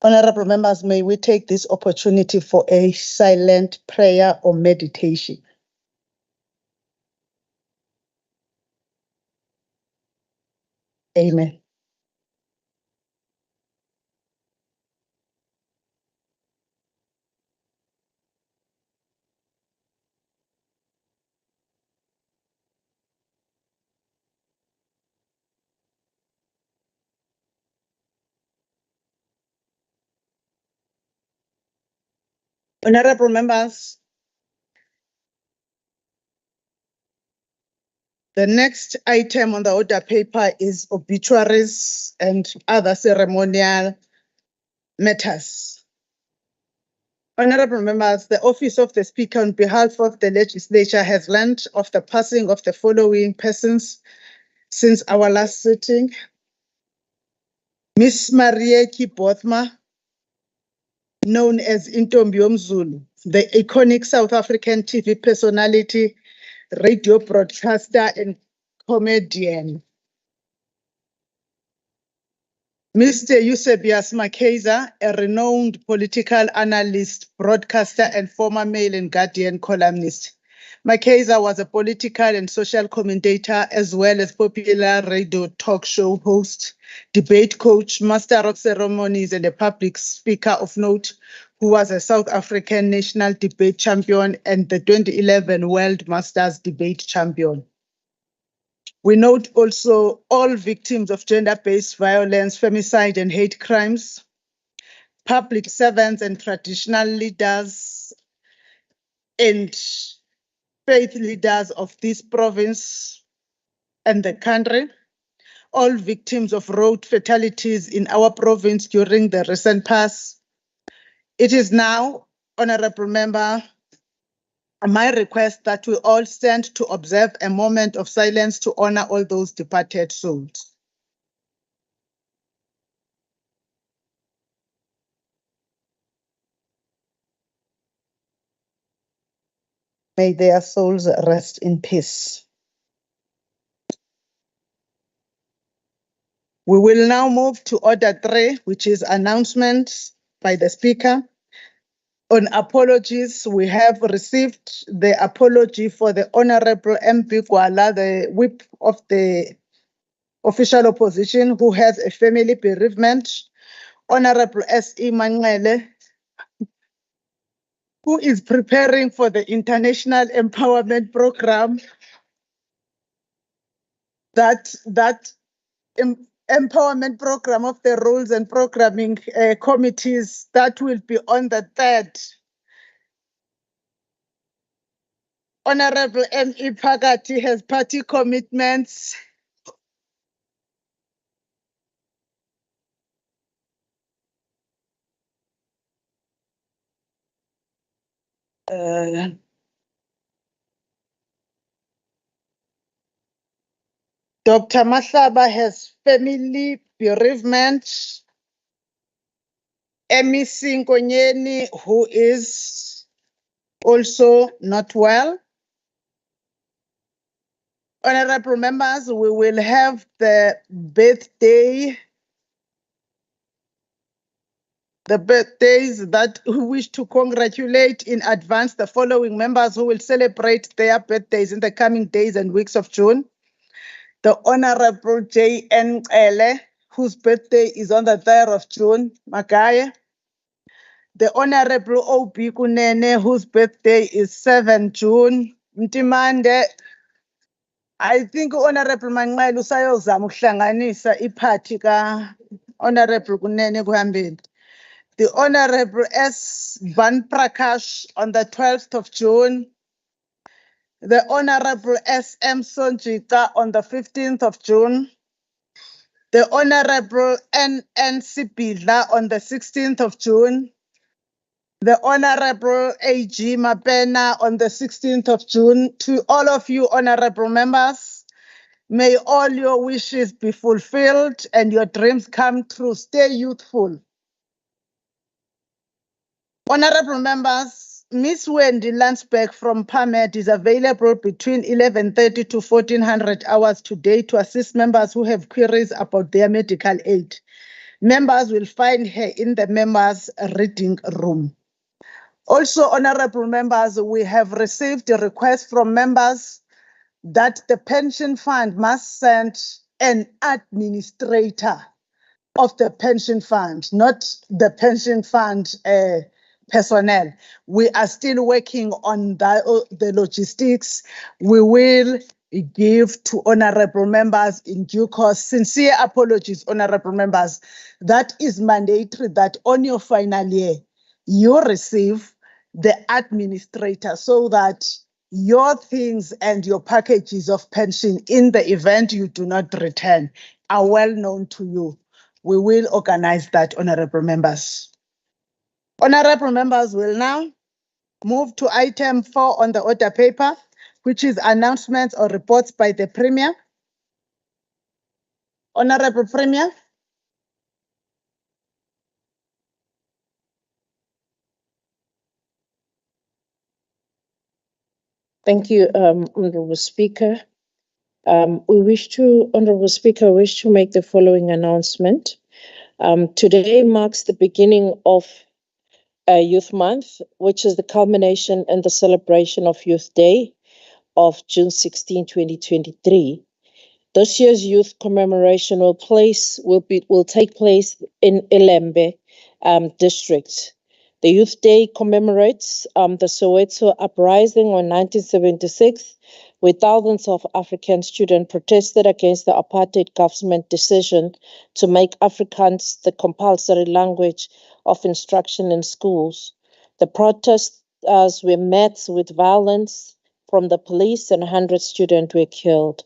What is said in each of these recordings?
Honorable members, may we take this opportunity for a silent prayer or meditation. Amen. Honorable members, the next item on the order paper is obituaries and other ceremonial matters. Honorable members, the Office of the Speaker on behalf of the Legislature has learned of the passing of the following persons since our last sitting. Miss Marieki Bothma, known as Intombi Yomzulu, the iconic South African TV personality, radio broadcaster, and comedian. Mr. Eusebius Makeza, a renowned political analyst, broadcaster, and former Mail and Guardian columnist. Makeza was a political and social commentator, as well as popular radio talk show host, debate coach, master of ceremonies, and a public speaker of note, who was a South African national debate champion and the 2011 World Masters debate champion. We note also all victims of gender-based violence, femicide, and hate crimes, public servants and traditional leaders, and faith leaders of this province and the country, all victims of road fatalities in our province during the recent past. It is now, Honorable Member, my request that we all stand to observe a moment of silence to honor all those departed souls. May their souls rest in peace. We will now move to Order 3, which is announcements by the Speaker. On apologies, we have received the apology for the Honorable MP Gwala, the whip of the official opposition, who has a family bereavement. Honorable S.E. Manqele, who is preparing for the International Empowerment Program, that empowerment program of the rules and programming committees that will be on the 3rd. Honorable M.E. Phakathi has party commitments. Dr. Mahlaba has family bereavement. Emmy Sinkonyeni, who is also not well. Honorable members, we will have the birthdays that we wish to congratulate in advance the following members who will celebrate their birthdays in the coming days and weeks of June. The Honorable J.N. Ele, whose birthday is on the 3rd of June, Magaye. The Honorable O.B. Kunene, whose birthday is 7 June, Mtimande. I think Honorable Manqele usayozama ukuhlanganisa iphathi ka Honorable Kunene kuhambeni. The Honorable S. Van Prakash on the 12th of June. The Honorable S. M. Sonjika on the 15th of June. The Honorable N. N. Sibidla on the 16th of June. The Honorable A.G. Mapena on the 16th of June. To all of you honorable members, may all your wishes be fulfilled and your dreams come true. Stay youthful. Honorable members, Miss Wendy Landsberg from PAMED is available between 11:30 to 1400 hours today to assist members who have queries about their medical aid. Members will find her in the members' reading room. Also, honorable members, we have received a request from members that the pension fund must send an administrator of the pension fund, not the pension fund personnel. We are still working on the logistics. We will give to honorable members in due course. Sincere apologies, honorable members. That is mandatory that on your final year, you receive the administrator so that your things and your packages of pension in the event you do not return are well known to you. We will organize that, honorable members. Honorable members will now move to item 4 on the order paper, which is announcements or reports by the Premier. Honorable Premier. Thank you, Honorable Speaker. Honorable Speaker, we wish to make the following announcement. Today marks the beginning of Youth Month, which is the culmination and the celebration of Youth Day of June 16, 2023. This year's youth commemoration will take place in Ilembe district. The Youth Day commemorates the Soweto uprising on 1976, where thousands of African students protested against the apartheid government decision to make Afrikaans the compulsory language of instruction in schools. The protesters were met with violence from the police and 100 students were killed.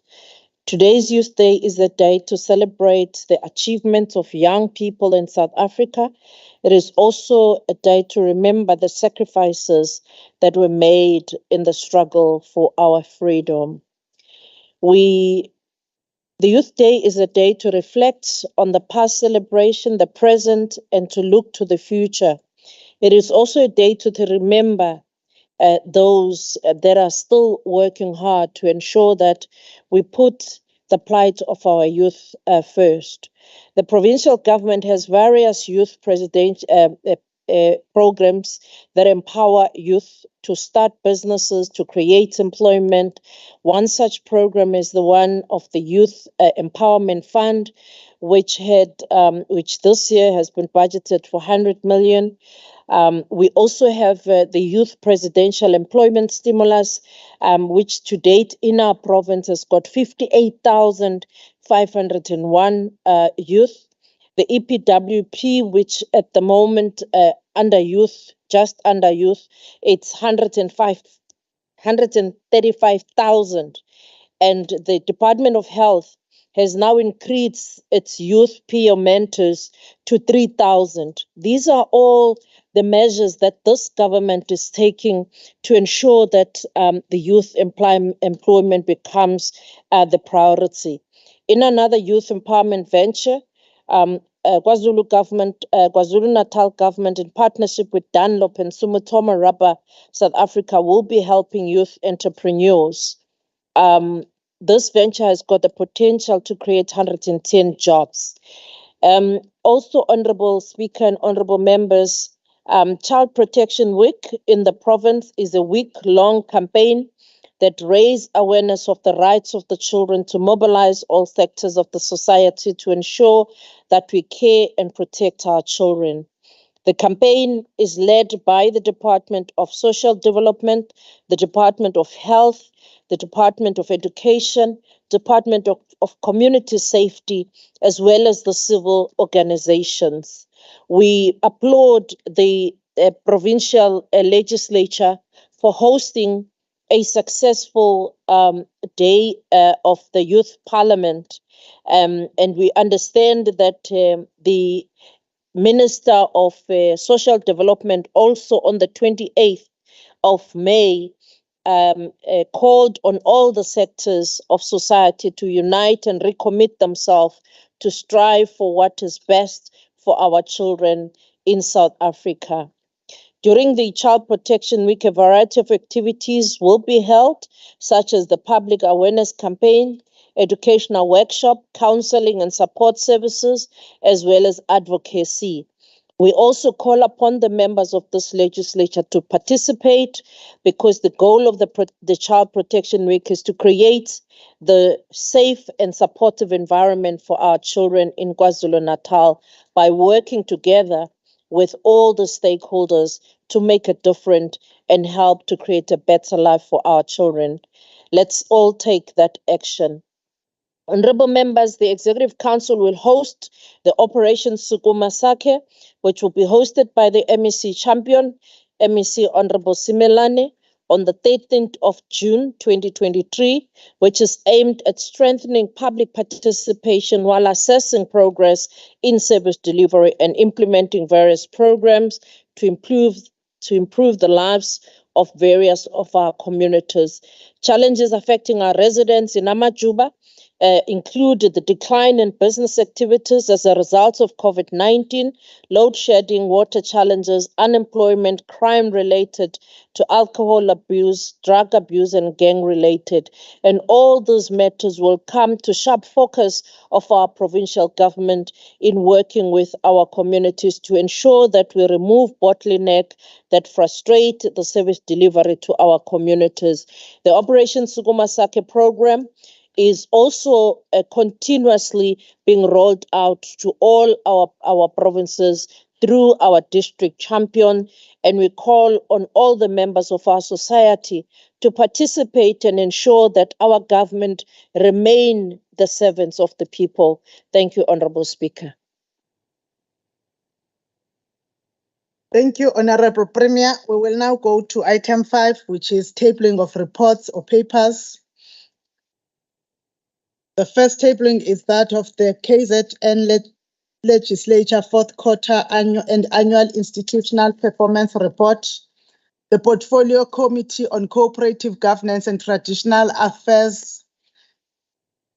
Today's Youth Day is a day to celebrate the achievements of young people in South Africa. It is also a day to remember the sacrifices that were made in the struggle for our freedom. The Youth Day is a day to reflect on the past celebration, the present, and to look to the future. It is also a day to remember those that are still working hard to ensure that we put the plight of our youth first. The provincial government has various youth programs that empower youth to start businesses, to create employment. One such program is the one of the Youth Empowerment Fund, which this year has been budgeted for 100 million. We also have the Youth Presidential Employment Stimulus, which to date in our province has got 58,501 youth. The EPWP, which at the moment just under youth, it's 135,000. And the Department of Health has now increased its youth peer mentors to 3,000. These are all the measures that this government is taking to ensure that the youth employment becomes the priority. In another youth empowerment venture, KwaZulu-Natal government in partnership with Dunlop and Sumitomo Rubber South Africa will be helping youth entrepreneurs. This venture has got the potential to create 110 jobs. Also, Honorable Speaker and Honorable Members, Child Protection Week in the province is a week-long campaign that raises awareness of the rights of the children, to mobilize all sectors of the society to ensure that we care and protect our children. The campaign is led by the Department of Social Development, the Department of Health, the Department of Education, Department of Community Safety, as well as the civil organizations. We applaud the provincial legislature for hosting a successful day of the Youth Parliament. And we understand that the Minister of Social Development also on the 28th of May called on all the sectors of society to unite and recommit themselves to strive for what is best for our children in South Africa. During the Child Protection Week, a variety of activities will be held, such as the public awareness campaign, educational workshop, counseling and support services, as well as advocacy. We also call upon the members of this legislature to participate, because the goal of the Child Protection Week is to create the safe and supportive environment for our children in KwaZulu-Natal by working together with all the stakeholders to make a difference and help to create a better life for our children. Let's all take that action. Honorable members, the Executive Council will host the Operation Sukuma Sake, which will be hosted by the MEC champion, MEC Honorable Simelane, on the 13th of June 2023, which is aimed at strengthening public participation while assessing progress in service delivery and implementing various programs to improve the lives of various of our communities. Challenges affecting our residents in Amajuba included the decline in business activities as a result of COVID-19, load shedding, water challenges, unemployment, crime related to alcohol abuse, drug abuse, and gang related. And all those matters will come to sharp focus of our provincial government in working with our communities to ensure that we remove bottleneck that frustrate the service delivery to our communities. The Operation Sukuma Sake program is also continuously being rolled out to all our provinces through our district champion, and we call on all the members of our society to participate and ensure that our government remain the servants of the people. Thank you, Honorable Speaker. Thank you, Honorable Premier. We will now go to item 5, which is tabling of reports or papers. The first tabling is that of the KZN Legislature fourth quarter annual institutional performance report. The Portfolio Committee on Cooperative Governance and Traditional Affairs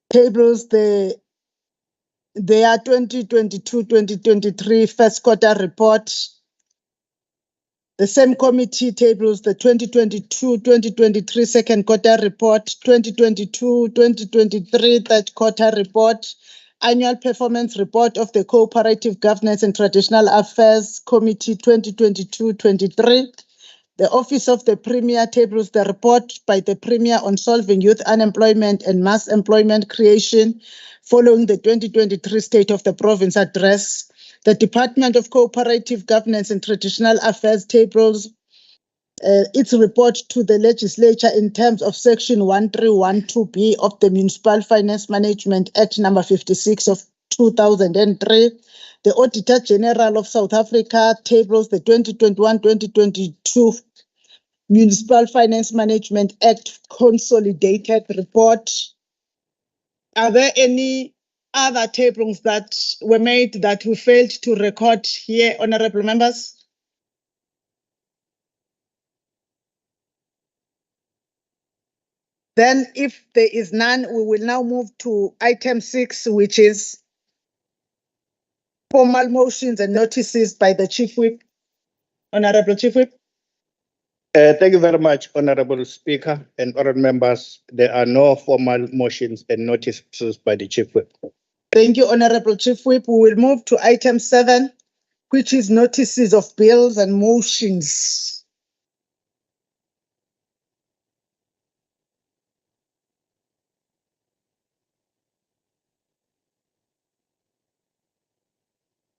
tables their 2022-2023 first quarter report. The same committee tables the 2022-2023 second quarter report, 2022-2023 third quarter report, annual performance report of the Cooperative Governance and Traditional Affairs Committee 2022-23. The Office of the Premier tables the report by the Premier on solving youth unemployment and mass employment creation following the 2023 State of the Province address. The Department of Cooperative Governance and Traditional Affairs tables its report to the Legislature in terms of Section 1312B of the Municipal Finance Management Act number 56 of 2003. The Auditor General of South Africa tables the 2021-2022 Municipal Finance Management Act Consolidated Report. Are there any other tablings that were made that we failed to record here, honorable members? Then if there is none, we will now move to item 6, which is formal motions and notices by the Chief Whip. Honorable Chief Whip. Thank you very much, Honorable Speaker and honorable members. There are no formal motions and notices by the Chief Whip. Thank you, Honorable Chief Whip. We will move to item 7, which is notices of bills and motions.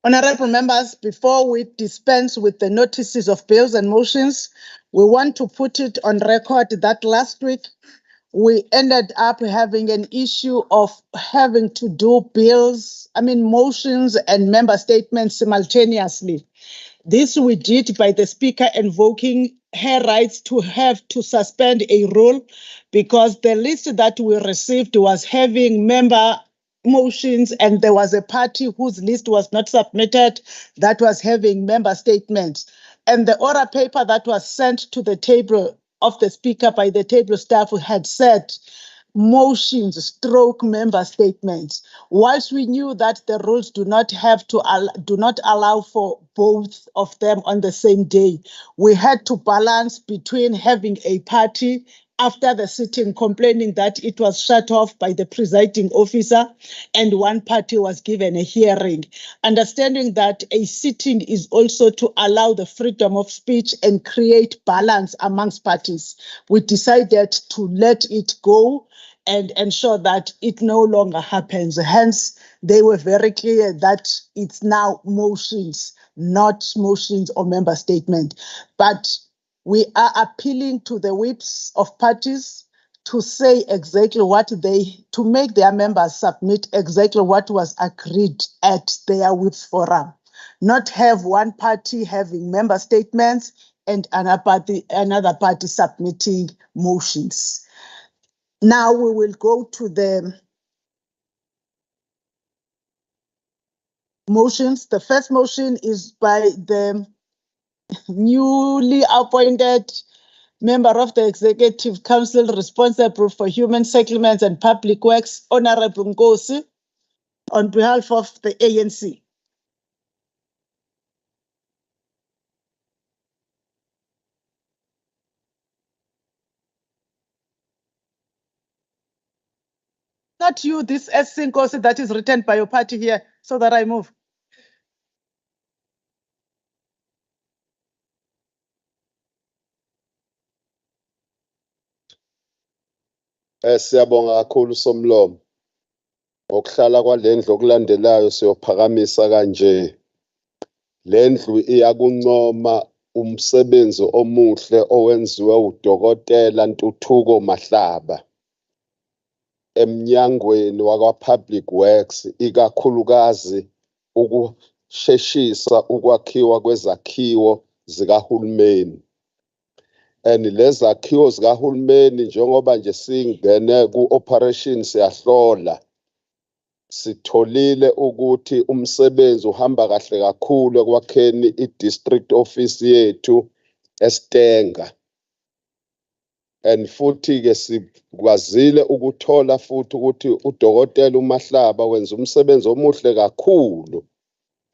Honorable members, before we dispense with the notices of bills and motions, we want to put it on record that last week we ended up having an issue of having to do motions and member statements simultaneously. This we did by the Speaker invoking her rights to have to suspend a rule, because the list that we received was having member motions and there was a party whose list was not submitted that was having member statements. And the oral paper that was sent to the table of the Speaker by the table staff had said motions stroke member statements. Whilst we knew that the rules do not allow for both of them on the same day, we had to balance between having a party after the sitting, complaining that it was shut off by the presiding officer and one party was given a hearing. Understanding that a sitting is also to allow the freedom of speech and create balance amongst parties, we decided to let it go and ensure that it no longer happens. Hence, they were very clear that it's now motions, not motions or member statement. But we are appealing to the whips of parties to say exactly to make their members submit exactly what was agreed at their whips forum. Not have one party having member statements and another party submitting motions. Now we will go to the motions. The first motion is by the newly appointed member of the Executive Council responsible for Human Settlements and Public Works, Honorable Nkosi, on behalf of the ANC. Not you, this SC Nkosi that is written by your party here, so that I move. Siyabonga kakhulu Somlomo. Ngokuhlala kwalendlu okulandelayo siyophakamisa kanje. Lendlu iyakuncoma umsebenzi omuhle owenziwe uDokotela Ntuthuko Mahlaba emnyangweni wakwa-Public Works, ikakhulukazi ukusheshisa ukwakhiwa kwezakhiwo zikahulumeni. And lezi zakhiwo zikahulumeni njengoba nje singene ku-operation siyahlola, sitholile ukuthi umsebenzi uhamba kahle kakhulu ekwakheni i-district office yethu eStenga. And futhi-ke sikwazile ukuthola futhi ukuthi uDokotela uMahlaba wenza umsebenzi omuhle kakhulu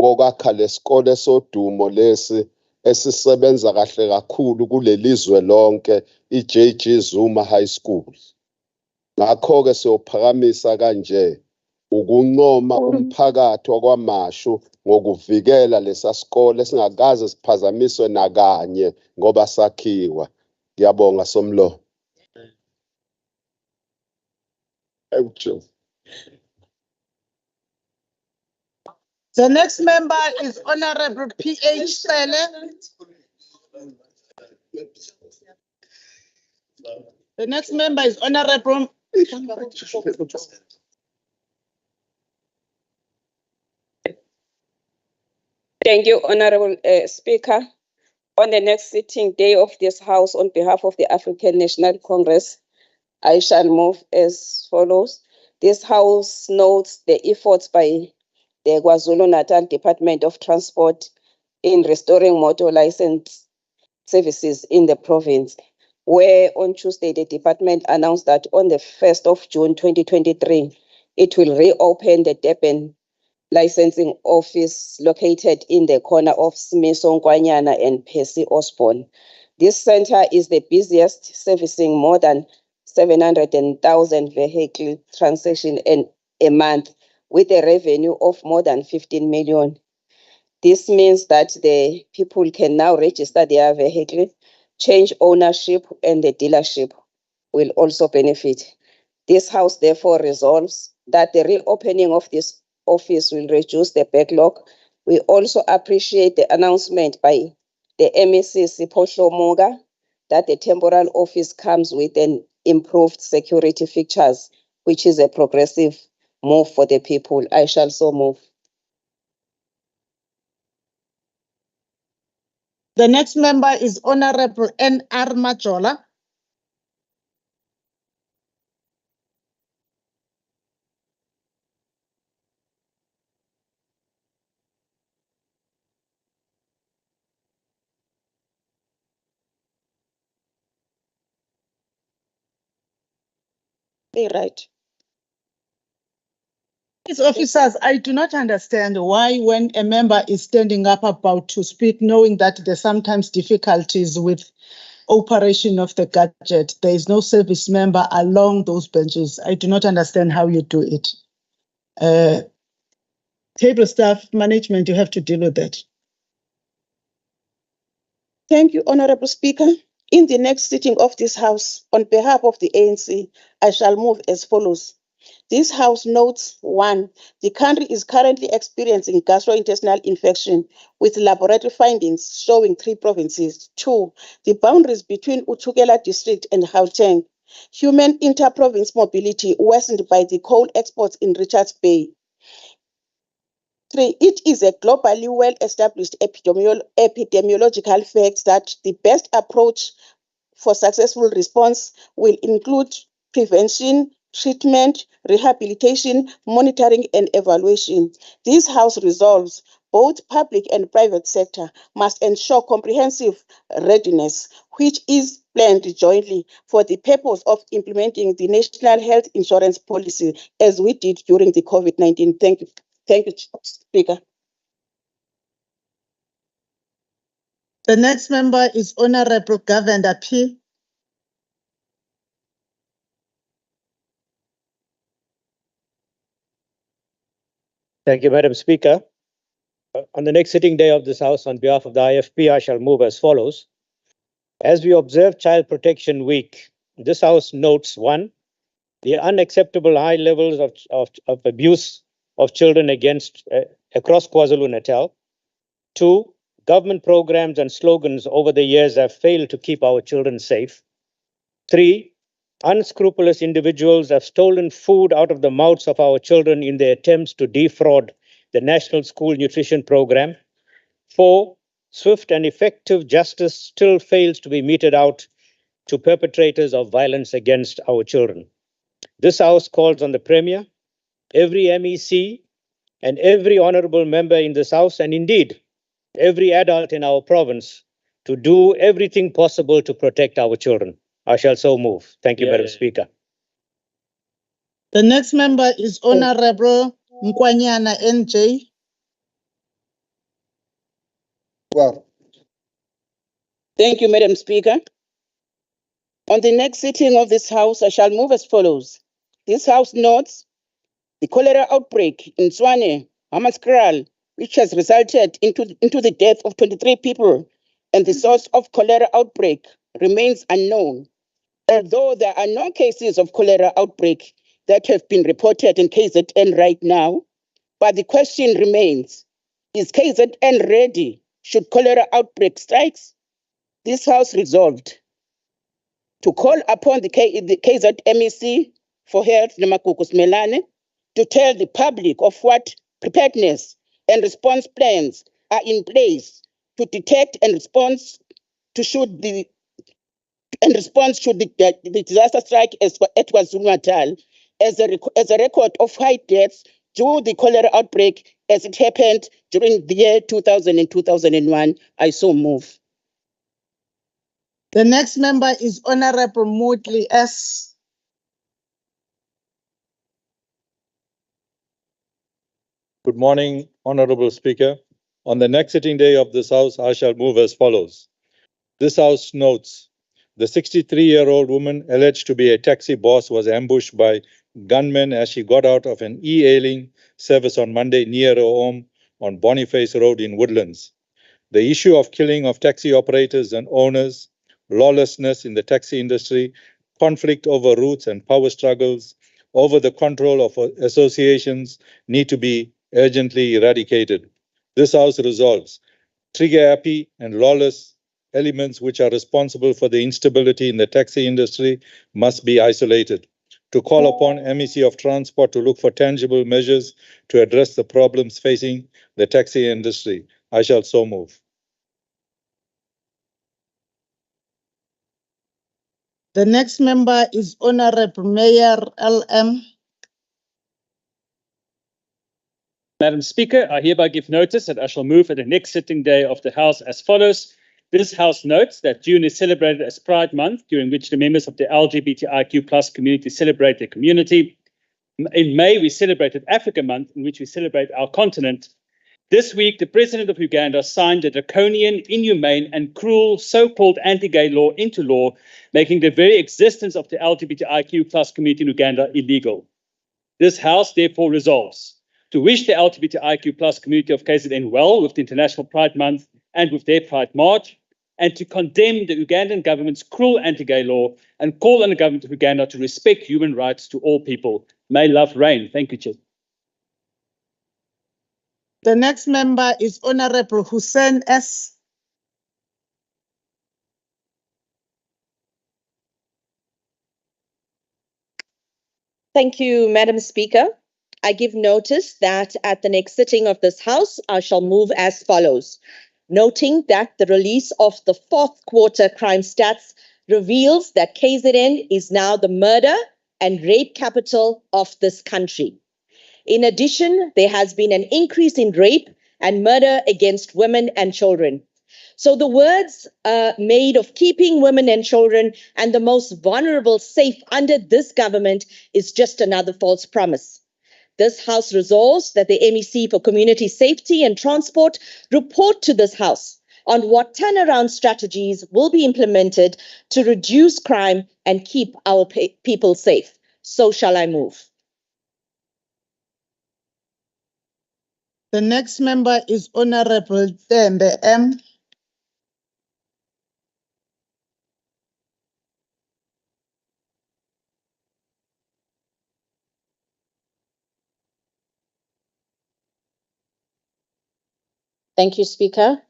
wokwakha lesikole sodumo lesi esisebenza kahle kakhulu kulelizwe lonke, i-JG Zuma High School. Ngakho-ke siyophakamisa kanje ukuncoma umphakathi wakwaMashu ngokuvikela lesa sikole singakaze siphazamiswe nakanye ngoba sakhiwa. Ngiyabonga Somlomo. The next member is Honorable P.H. Sele. The next member is Honorable. Thank you, Honorable Speaker. On the next sitting day of this House, on behalf of the African National Congress, I shall move as follows. This House notes the efforts by the KwaZulu-Natal Department of Transport in restoring motor license services in the province, where on Tuesday the department announced that on the 1st of June 2023, it will reopen the Durban licensing office located in the corner of Smiso Nkwanyana and Percy Osborne. This center is the busiest, servicing more than 700,000 vehicle transactions a month with a revenue of more than 15 million. This means that the people can now register their vehicle, change ownership, and the dealership will also benefit. This House therefore resolves that the reopening of this office will reduce the backlog. We also appreciate the announcement by the MEC Siphohlo Moga that the temporal office comes with an improved security features, which is a progressive move for the people. I shall so move. The next member is Honorable N.R. Majola. Right. These officers, I do not understand why when a member is standing up about to speak, knowing that there's sometimes difficulties with operation of the gadget. There is no service member along those benches. I do not understand how you do it. Table staff management, you have to deal with that. Thank you, Honorable Speaker. In the next sitting of this House, on behalf of the ANC, I shall move as follows. This House notes 1. The country is currently experiencing gastrointestinal infection with laboratory findings showing 3 provinces. 2. The boundaries between Utukela district and Gauteng. Human inter-province mobility worsened by the coal exports in Richards Bay. 3. It is a globally well-established epidemiological fact that the best approach for successful response will include prevention, treatment, rehabilitation, monitoring, and evaluation. This House resolves both public and private sector must ensure comprehensive readiness, which is planned jointly for the purpose of implementing the National Health Insurance Policy, as we did during the COVID-19. Thank you. Thank you, Speaker. The next member is Honorable Governor P. Thank you, Madam Speaker. On the next sitting day of this House, on behalf of the IFP, I shall move as follows. As we observe Child Protection Week, this House notes 1, the unacceptable high levels of abuse of children across KwaZulu-Natal. 2, government programs and slogans over the years have failed to keep our children safe. 3, unscrupulous individuals have stolen food out of the mouths of our children in their attempts to defraud the National School Nutrition Program. 4, swift and effective justice still fails to be meted out to perpetrators of violence against our children. This House calls on the Premier, every MEC, and every honorable member in this House, and indeed every adult in our province, to do everything possible to protect our children. I shall so move. Thank you, Madam Speaker. The next member is Honorable Nkwanyana NJ. Well, Thank you, Madam Speaker. On the next sitting of this House, I shall move as follows. This House notes the cholera outbreak in Swane, Hammanskraal, which has resulted into the death of 23 people, and the source of cholera outbreak remains unknown. Although there are no cases of cholera outbreak that have been reported in KZN right now, but the question remains, is KZN ready should cholera outbreak strikes? This House resolved to call upon the KZMEC for Health, Namakukus Melane, to tell the public of what preparedness and response plans are in place to detect and respond should the disaster strike at KwaZulu-Natal as a record of high deaths due to the cholera outbreak as it happened during the year 2000 and 2001. I so move. The next member is Honorable Moodley S. Good morning, Honorable Speaker. On the next sitting day of this House, I shall move as follows. This House notes the 63-year-old woman alleged to be a taxi boss was ambushed by gunmen as she got out of an e-hailing service on Monday near her home on Boniface Road in Woodlands. The issue of killing of taxi operators and owners, lawlessness in the taxi industry, conflict over routes and power struggles over the control of associations need to be urgently eradicated. This House resolves trigger-happy and lawless elements which are responsible for the instability in the taxi industry must be isolated. To call upon MEC of Transport to look for tangible measures to address the problems facing the taxi industry. I shall so move. The next member is Honorable Mayor LM. Madam Speaker, I hereby give notice that I shall move at the next sitting day of the House as follows. This House notes that June is celebrated as Pride Month, during which the members of the LGBTIQ+ community celebrate their community. In May, we celebrated Africa Month, in which we celebrate our continent. This week, the president of Uganda signed a draconian, inhumane, and cruel so-called anti-gay law into law, making the very existence of the LGBTIQ plus community in Uganda illegal. This House therefore resolves to wish the LGBTIQ plus community of KZN well with the International Pride Month and with their Pride March, and to condemn the Ugandan government's cruel anti-gay law and call on the government of Uganda to respect human rights to all people. May love reign. Thank you, Chair. The next member is Honorable Hussein S. Thank you, Madam Speaker. I give notice that at the next sitting of this House, I shall move as follows. Noting that the release of the fourth quarter crime stats reveals that KZN is now the murder and rape capital of this country. In addition, there has been an increase in rape and murder against women and children. So the words made of keeping women and children and the most vulnerable safe under this government is just another false promise. This House resolves that the MEC for Community Safety and Transport report to this House on what turnaround strategies will be implemented to reduce crime and keep our people safe. So shall I move. The next member is Honorable Tembe M. Thank you, Speaker.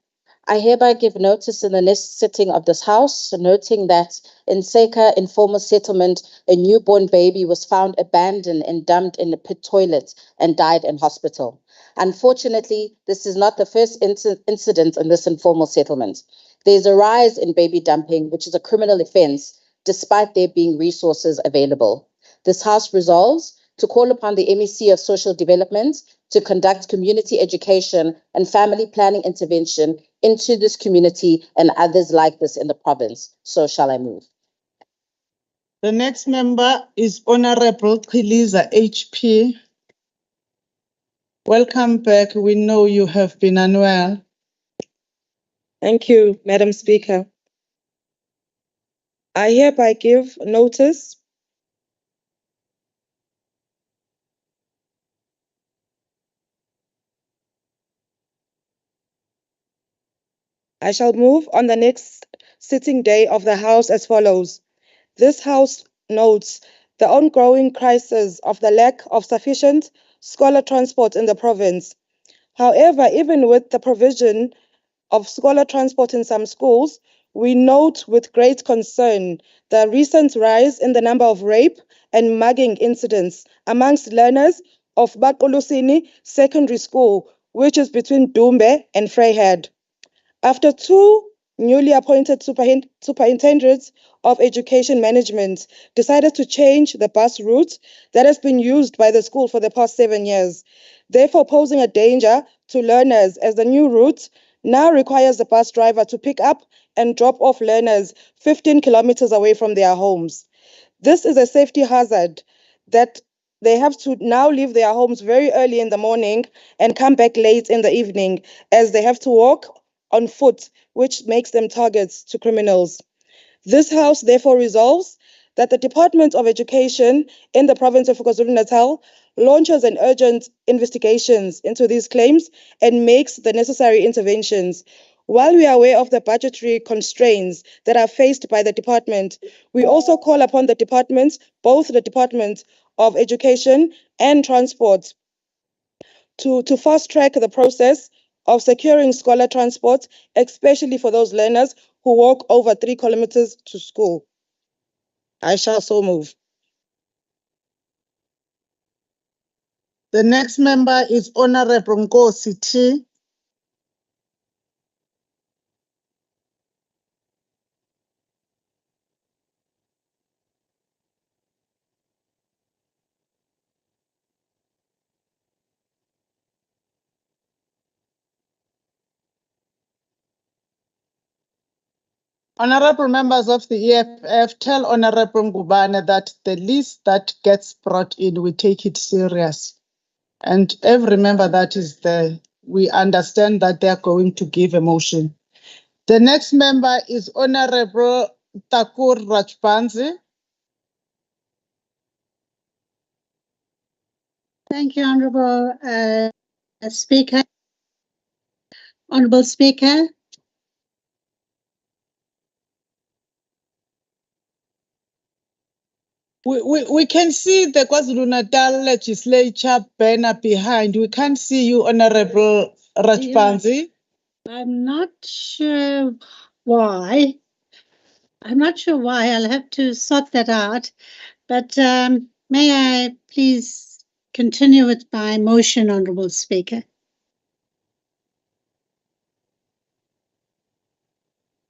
I hereby give notice in the next sitting of this House, noting that in Seka informal settlement, a newborn baby was found abandoned and dumped in a pit toilet and died in hospital. Unfortunately, this is not the first incident in this informal settlement. There is a rise in baby dumping, which is a criminal offense, despite there being resources available. This House resolves to call upon the MEC of Social Development to conduct community education and family planning intervention into this community and others like this in the province. So shall I move. The next member is Honorable Khiliza HP. Welcome back. We know you have been unwell. Thank you, Madam Speaker. I hereby give notice I shall move on the next sitting day of the House as follows. This House notes the ongoing crisis of the lack of sufficient scholar transport in the province. However, even with the provision of scholar transport in some schools, we note with great concern the recent rise in the number of rape and mugging incidents amongst learners of Bakulusini Secondary School, which is between Dumbe and Vryheid. After two newly appointed superintendents of education management decided to change the bus route that has been used by the school for the past 7 years, therefore posing a danger to learners as the new route now requires the bus driver to pick up and drop off learners 15 kilometers away from their homes. This is a safety hazard that they have to now leave their homes very early in the morning and come back late in the evening as they have to walk on foot, which makes them targets to criminals. This House therefore resolves that the Department of Education in the province of KwaZulu-Natal launches an urgent investigations into these claims and makes the necessary interventions. While we are aware of the budgetary constraints that are faced by the department, we also call upon the departments, both the Department of Education and Transport, to fast track the process of securing scholar transport, especially for those learners who walk over 3 kilometers to school. I shall so move. The next member is Honorable Nkosi T. Honorable members of the EFF, tell Honorable Ngubane that the list that gets brought in, we take it serious. And every member that is there, we understand that they are going to give a motion. The next member is Honorable Thakur Rajpansi. Thank you, Honorable Speaker. Honorable Speaker. We can see the KwaZulu-Natal Legislature banner behind. We can't see you, Honorable Rajpansi. I'm not sure why. I'll have to sort that out. But may I please continue with my motion, Honorable Speaker?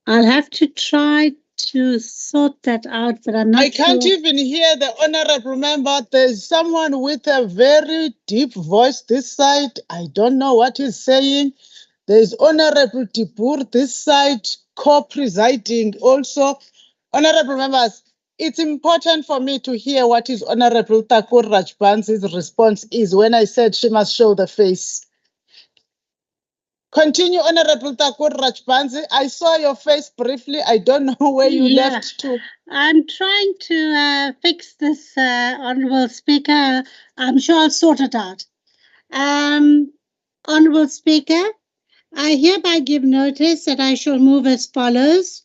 I'll have to try to sort that out, but I'm not I can't sure. even hear the honorable member. There's someone with a very deep voice this side. I don't know what he's saying. There's Honorable Tipur this side, co-presiding also. Honorable members, it's important for me to hear what is Honorable Thakur Rajpansi's response is when I said she must show the face. Continue, Honorable Thakur Rajpansi. I saw your face briefly. I don't know where you left to. I'm trying to fix this, Honorable Speaker. I'm sure I'll sort it out. Honorable Speaker, I hereby give notice that I shall move as follows.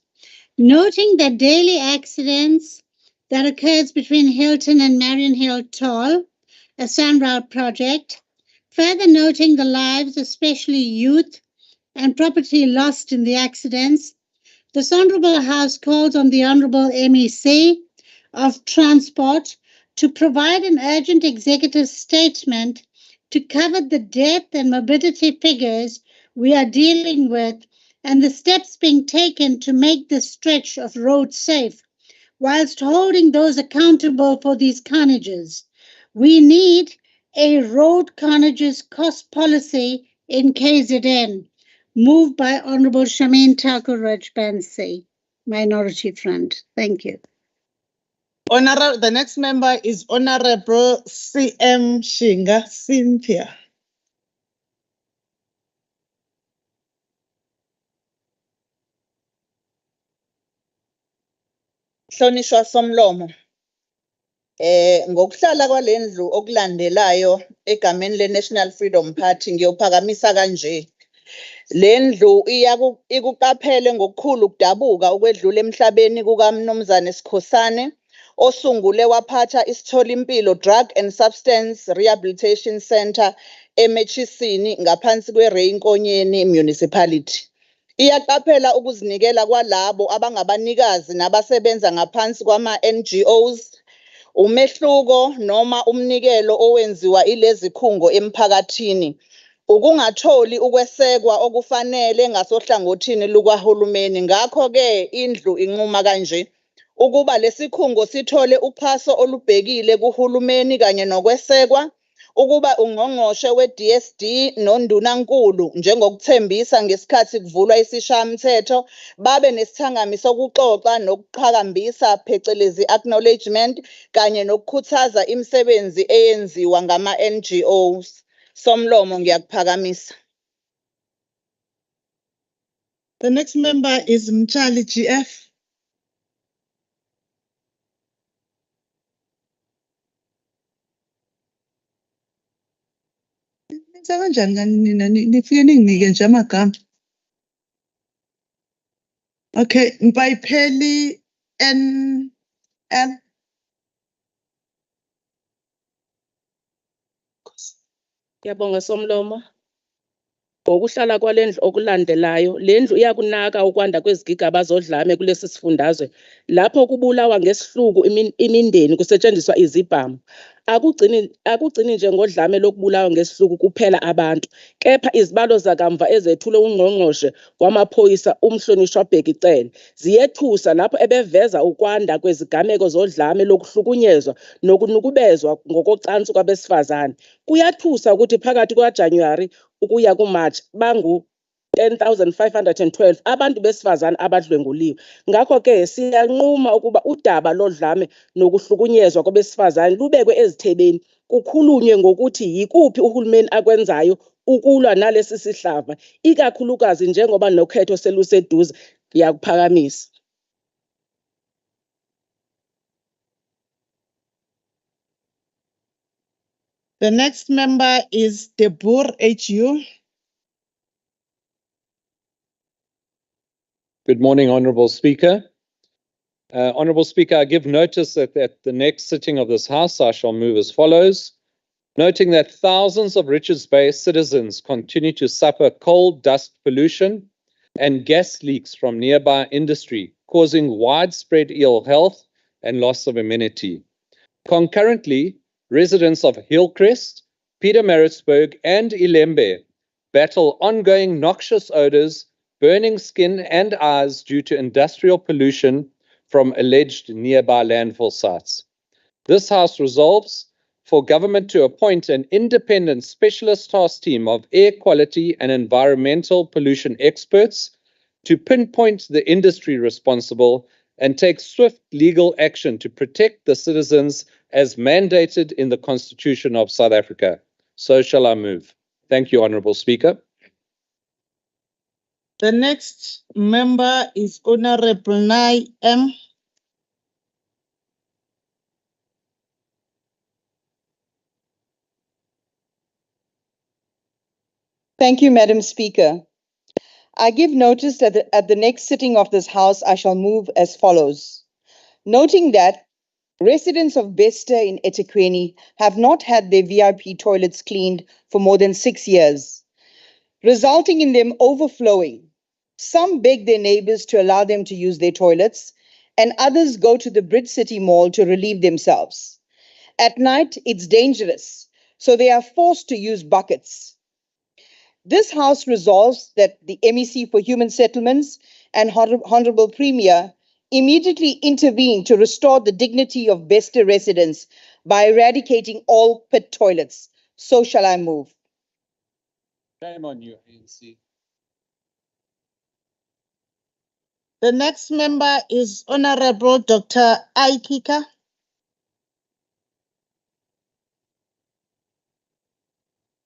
Noting the daily accidents that occurs between Hilton and Marion Hill Toll, a Sunrail project, further noting the lives, especially youth, and property lost in the accidents, this Honourable House calls on the Honourable MEC of Transport to provide an urgent executive statement to cover the death and morbidity figures we are dealing with and the steps being taken to make this stretch of road safe, whilst holding those accountable for these carnages. We need a road carnages cost policy in KZN. Moved by Honorable Shamin Thakur Rajpansi, Minority Front. Thank you. The next member is Honorable CM Shinga Cynthia. Hlonishwa somlomo. Ngokuhlala kwalendlu okulandelayo egameni leNational Freedom Party ngiyophakamisa kanje. Lendlu ikuqaphele ngokukhulu ukudabuka ukwedlula emhlabeni kukaMnumzane Sikhosane osungule waphatha isitholimpilo Drug and Substance Rehabilitation Center eMechisini ngaphansi kweReinkonyeni Municipality. Iyaqaphela ukuzinikela kwalabo abangabanikazi nabasebenza ngaphansi kwama-NGOs, umehluko noma umnikelo owenziwa ilezi khungo emphakathini, ukungatholi ukwesekwa okufanele ngasohlangothini lukahulumeni. Ngakho-ke indlu inquma kanje ukuba lesikhungo sithole uxhaso olubhekile kuhulumeni kanye nokwesekwa, ukuba ungqongqoshe we-DSD noNdunankulu njengokuthembisa ngesikhathi kuvulwa isishayamthetho babe nesithangami sokuxoxa nokuqhakambisa phecelezi acknowledgement kanye nokukhuthaza imisebenzi eyenziwa ngama-NGOs. Somlomo ngiyakuphakamisa. The next member is Mchali GF. Okay, Mpaipeli NL. Ngiyabonga somlomo. Ngokuhlala kwalendlu okulandelayo, lendlu iyakunaka ukwanda kwezigigaba zodlame kulesi sifundazwe lapho kubulawa ngesihluku imindeni kusetshenziswa izibhamu. Akugcini nje ngodlame lokubulawa ngesihluku kuphela abantu, kepha izibalo zakamva ezethule ungqongqoshe wamaphoyisa umhlonishwa Bhekicele ziyethusa lapho ebeveza ukwanda kwezigameko zodlame lokuhlukunyezwa nokunukubezwa ngokocansi kwabesifazane. Kuyathusa ukuthi phakathi kwaJanuwari ukuya kuMarch 10,512 abantu besifazane abadlwenguliwe. Ngakho ke siyanquma ukuba udaba lodlame nokuhlukunyezwa kwabesifazane lubekwe ezithebeni, kukhulunywe ngokuthi yikuphi uhulumeni akwenzayo ukulwa nalesi sihlava, ikakhulukazi njengoba nokhetho seluseduze. Ngiyakuphakamisa. The next member is Debur HU. Good morning, Honourable Speaker. Honourable Speaker, I give notice that at the next sitting of this House, I shall move as follows. Noting that thousands of Richards Bay citizens continue to suffer coal dust pollution and gas leaks from nearby industry, causing widespread ill health and loss of amenity. Concurrently, residents of Hillcrest, Pietermaritzburg, and Ilembe battle ongoing noxious odors, burning skin and eyes due to industrial pollution from alleged nearby landfill sites. This House resolves for government to appoint an independent specialist task team of air quality and environmental pollution experts to pinpoint the industry responsible and take swift legal action to protect the citizens as mandated in the Constitution of South Africa. So shall I move. Thank you, Honourable Speaker. The next member is Honourable Nai M. Thank you, Madam Speaker. I give notice that at the next sitting of this House, I shall move as follows. Noting that residents of Bester in eThekwini have not had their VIP toilets cleaned for more than 6 years, resulting in them overflowing. Some beg their neighbors to allow them to use their toilets, and others go to the Brit City Mall to relieve themselves. At night, it's dangerous, so they are forced to use buckets. This House resolves that the MEC for Human Settlements and Honourable Premier immediately intervene to restore the dignity of Bester residents by eradicating all pit toilets. So shall I move. Shame on you, ANC. The next member is Honourable Dr. Aikika.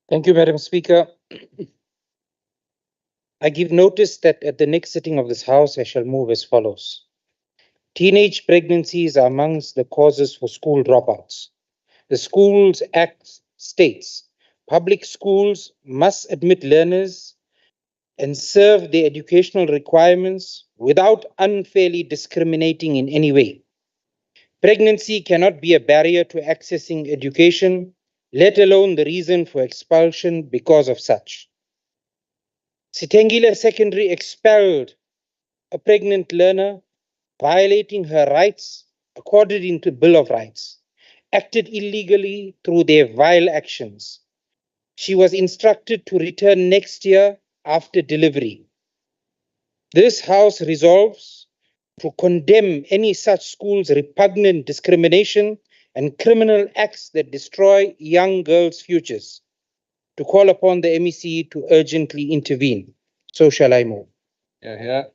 Thank you, Madam Speaker. I give notice that at the next sitting of this House, I shall move as follows. Teenage pregnancies are amongst the causes for school dropouts. The Schools Act states public schools must admit learners and serve their educational requirements without unfairly discriminating in any way. Pregnancy cannot be a barrier to accessing education, let alone the reason for expulsion because of such. Sitengile Secondary expelled a pregnant learner, violating her rights according to the Bill of Rights, acted illegally through their vile actions. She was instructed to return next year after delivery. This House resolves to condemn any such schools' repugnant discrimination and criminal acts that destroy young girls' futures, to call upon the MEC to urgently intervene. So shall I move. Yeah.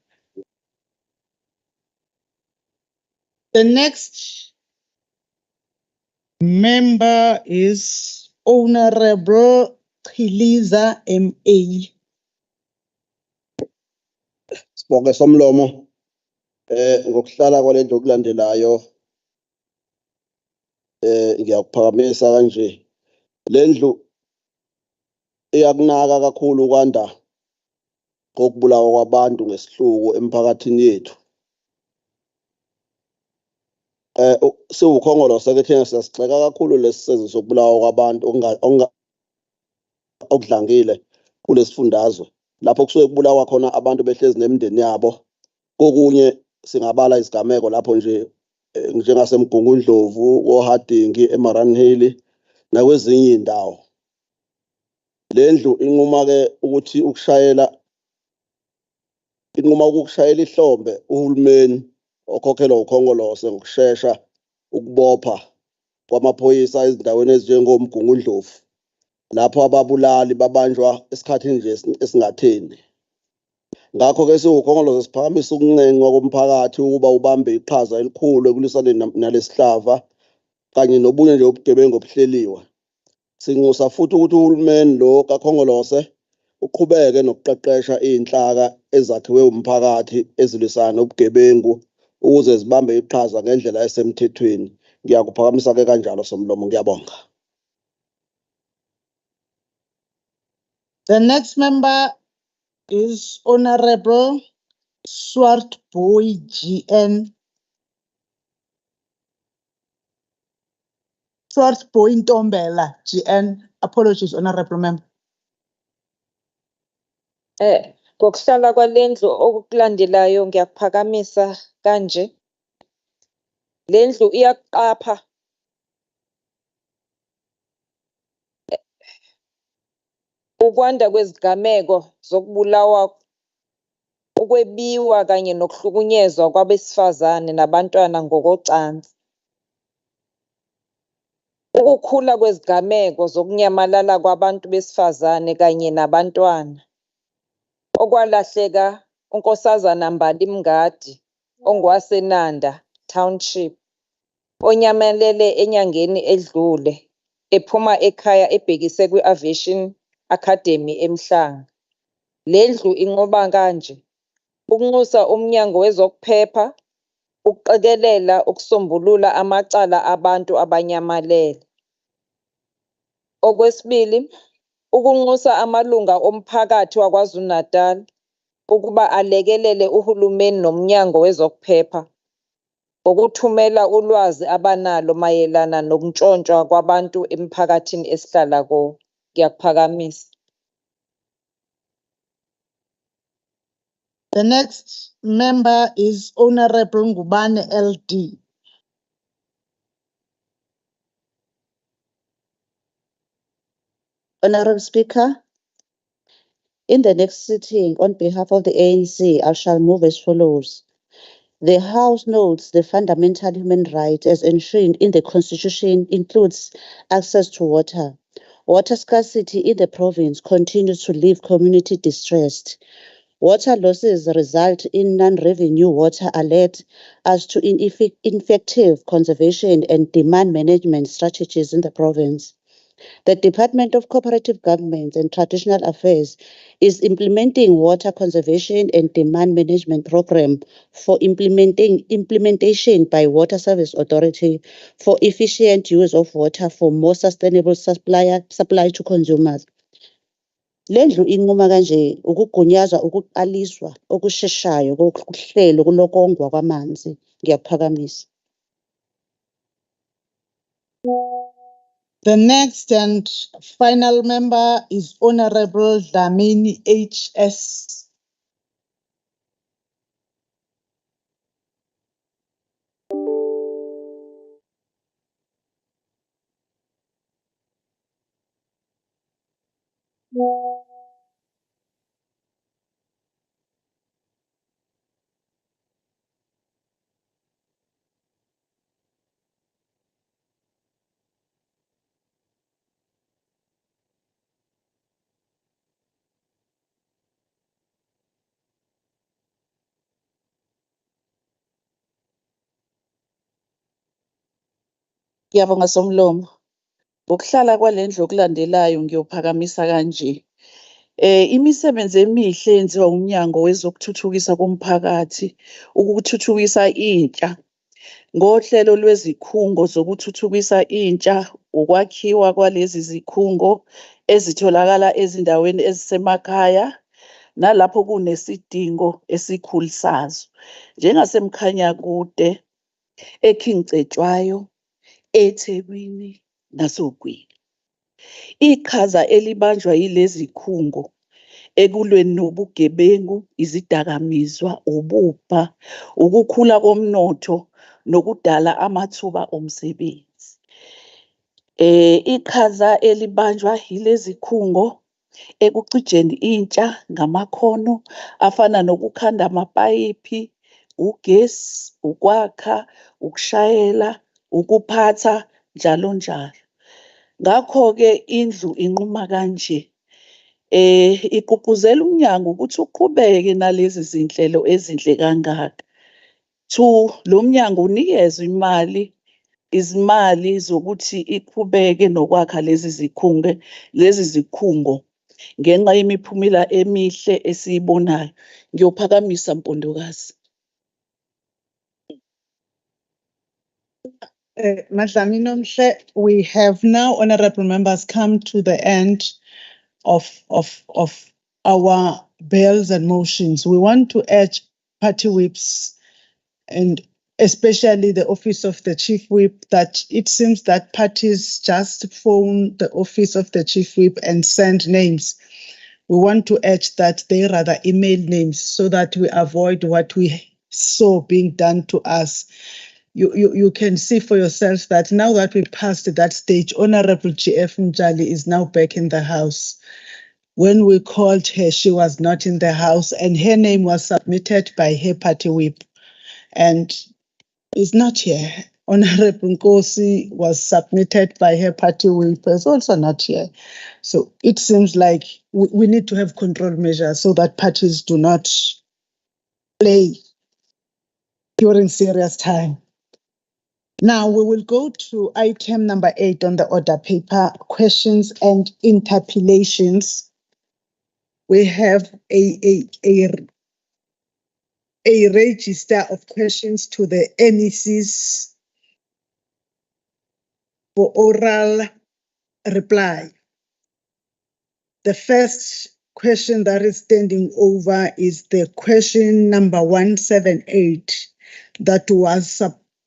The next member is Honourable Khiliza MA. Sibonge somlomo ngokuhlala kwalento okulandelayo ngiyakuphakamisa kanje. Lendlu iyakunaka kakhulu kwanda kokubulawa kwabantu ngesihluku emphakathini yethu. Siwukhongolo sekethena siyasigxeka kakhulu lesizwe sokubulawa kwabantu okudlangile kulesifundazwe lapho kusuke kubulawa khona abantu behlezi nemindeni yabo. Kokunye singabala isigameko lapho nje njengasemgungundlovu, koHadingi, eMaranhill nakwezinye indawo. Lendlu inquma ke ukuthi inquma ukushayela ihlombe uhulumeni okhokhelwa ukhongolose ngokushesha ukubopha kwamaphoyisa ezindaweni ezinjengomgungundlovu lapho ababulali babanjwa esikhathini nje esingatheni. Ngakho-ke siwukhongolose siphakamisa ukuncenca komphakathi ukuba ubambe iqhaza elikhulu ekulwisaneni nalesihlava kanye nobunye nje ubugebengu obuhleliwe. Sinxusa futhi ukuthi uhulumeni lo kakhongolose uqhubeke nokuqeqesha iy'nhlaka ezakhiwe umphakathi ezilwisana nobugebengu ukuze zibambe iqhaza ngendlela esemthethweni. Ngiyakuphakamisa-ke kanjalo Somlomo, ngiyabonga. The next member is Honorable Swartboy GN. Swartboy Ntombela GN. Apologies, Honorable Member. Ngokuhlala kwalendlu okulandelayo ngiyakuphakamisa kanje. Lendlu iyakuqapha ukwanda kwezigameko zokubulawa, ukwebiwa kanye nokuhlukunyezwa kwabesifazane nabantwana ngokocansi. Ukukhula kwezigameko zokunyamalala kwabantu besifazane kanye nabantwana. Okwalahleka uNkosazana Mbali Mngadi ongwaseNanda Township onyamelele enyangeni edlule ephuma ekhaya ebhekise kwi-Aviation Academy eMhlanga. Lendlu inqoba kanje: ukunxusa umnyango wezokuphepha, ukuqikelela ukusombulula amacala abantu abanyamalele. Okwesibili, ukunxusa amalunga omphakathi waKwaZulu-Natal ukuba alekelele uhulumeni nomnyango wezokuphepha ngokuthumela ulwazi abanalo mayelana nokuntshontshwa kwabantu emphakathini esihlala kuwo. Ngiyakuphakamisa. The next member is Honorable Ngubane LD. Honorable Speaker, in the next sitting, on behalf of the ANC, I shall move as follows. The House notes the fundamental human right as enshrined in the Constitution includes access to water. Water scarcity in the province continues to leave community distressed. Water losses result in non-revenue water alert as to ineffective conservation and demand management strategies in the province. The Department of Cooperative Government and Traditional Affairs is implementing water conservation and demand management program for implementation by Water Service Authority for efficient use of water for more sustainable supply to consumers. Lendlu inquma kanje ukugunyazwa ukuqaliswa okusheshayo kohlelo lokongwa kwamanzi. Ngiyaphakamisa. The next and final member is Honorable Dlamini HS. Ngiyabonga Somlomo. Ngokuhlala kwalendlu okulandelayo ngiyophakamisa kanje. Imisebenzi emihle yenziwa umnyango wezokuthuthukisa komphakathi ukuthuthukisa intsha ngohlelo lwezikhungo zokuthuthukisa intsha, ukwakhiwa kwalezi zikhungo ezitholakala ezindaweni ezisemakhaya nalapho kunesidingo esikhulu sazo, njengaseMkhanyakude, eKing Cetshwayo, eThekwini nasoGwini. Iqhaza elibanjwa yilezi khungo ekulweni nobugebengu, izidakamizwa, ububha, ukukhula komnotho nokudala amathuba omsebenzi. Iqhaza elibanjwa yilezi khungo ekucijeni intsha ngamakhono afana nokukhanda amapayipi, ugesi, ukwakha, ukushayela, ukuphatha, njalo njalo. Ngakho-ke indlu inquma kanje: igqugquzela umnyango ukuthi uqhubeke nalezi zinhlelo ezinhle kangaka. 2, lo mnyango unikezwe izimali zokuthi iqhubeke nokwakha lezi zikhungo ngenxa yemiphumela emihle esiyibonayo. Ngiyophakamisa Mpondokazi. Madlami Nomhle, we have now, honorable members, come to the end of our bills and motions. We want to urge party whips and especially the office of the chief whip that it seems that parties just phone the office of the chief whip and send names. We want to urge that they rather email names so that we avoid what we saw being done to us. You can see for yourself that now that we passed that stage, Honorable GF Mjali is now back in the House. When we called her, she was not in the House and her name was submitted by her party whip and is not here. Honorable Nkosi was submitted by her party whip, is also not here. So it seems like we need to have control measures so that parties do not play during serious time. Now we will go to item number 8 on the order paper, questions and interpellations. We have a register of questions to the MECs for oral reply. The first question that is standing over is the question number 178 that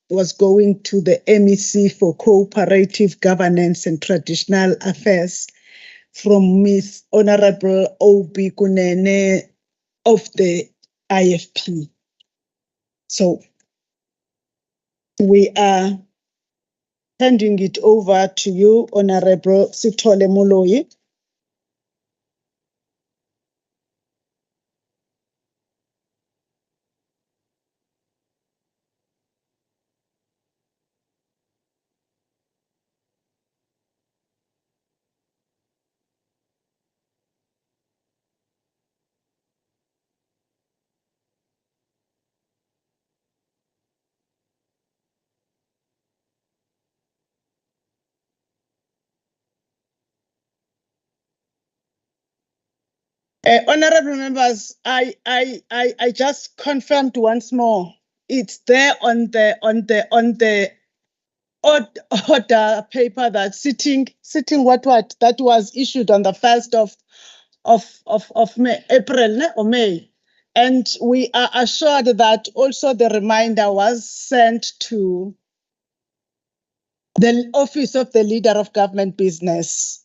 was going to the MEC for Cooperative Governance and Traditional Affairs from Ms. Honorable Obi Kunene of the IFP. So we are handing it over to you, Honorable Sithole Moloi. Honorable members, I just confirmed once more. It's there on the order paper that sitting what that was issued on the 1st of May, April or May, and we are assured that also the reminder was sent to the office of the leader of government business,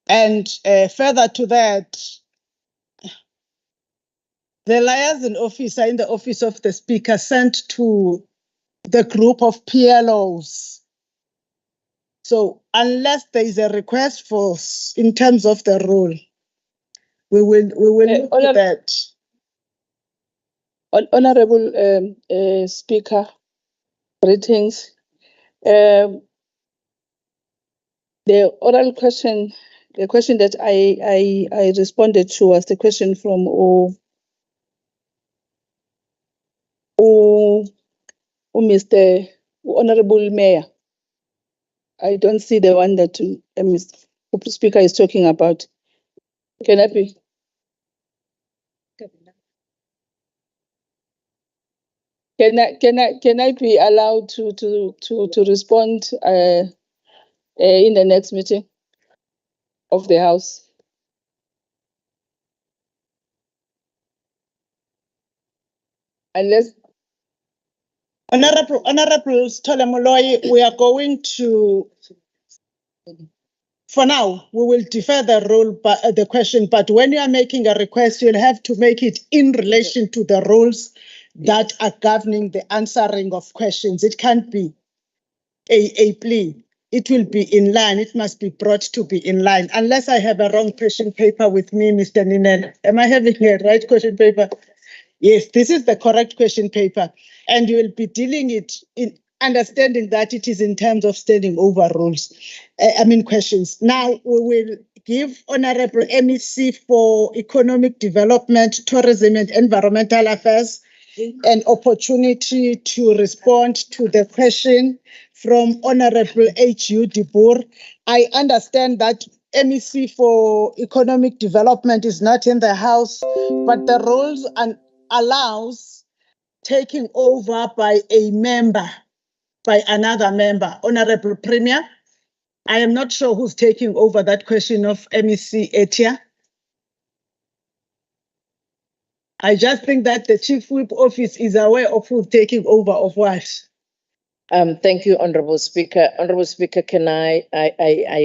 and further to that. The liaison officer in the office of the speaker sent to the group of PLOs. So unless there is a request for in terms of the rule, we will look at that. Honorable Speaker, greetings. The oral question, the question that I responded to was the question from Mr. Honorable Mayor. I don't see the one that Mr. Speaker is talking about. Can I be? Can I be allowed to respond in the next meeting of the House? Unless Honorable Sithole Moloi, we are going to, for now, we will defer the rule, the question, but when you are making a request, you'll have to make it in relation to the rules that are governing the answering of questions. It can't be a plea. It will be in line. It must be brought to be in line. Unless I have a wrong question paper with me, Mr. Ninen. Am I having a right question paper? Yes, this is the correct question paper. And you will be dealing it in understanding that it is in terms of standing over rules. Questions. Now we will give Honorable MEC for Economic Development, Tourism and Environmental Affairs an opportunity to respond to the question from Honorable H.U. de Boer. I understand that MEC for Economic Development is not in the House, but the rules allows taking over by a member, by another member. Honorable Premier, I am not sure who's taking over that question of MEC Etia. I just think that the Chief Whip Office is aware of who's taking over of what. Thank you, Honorable Speaker. Honorable Speaker, can I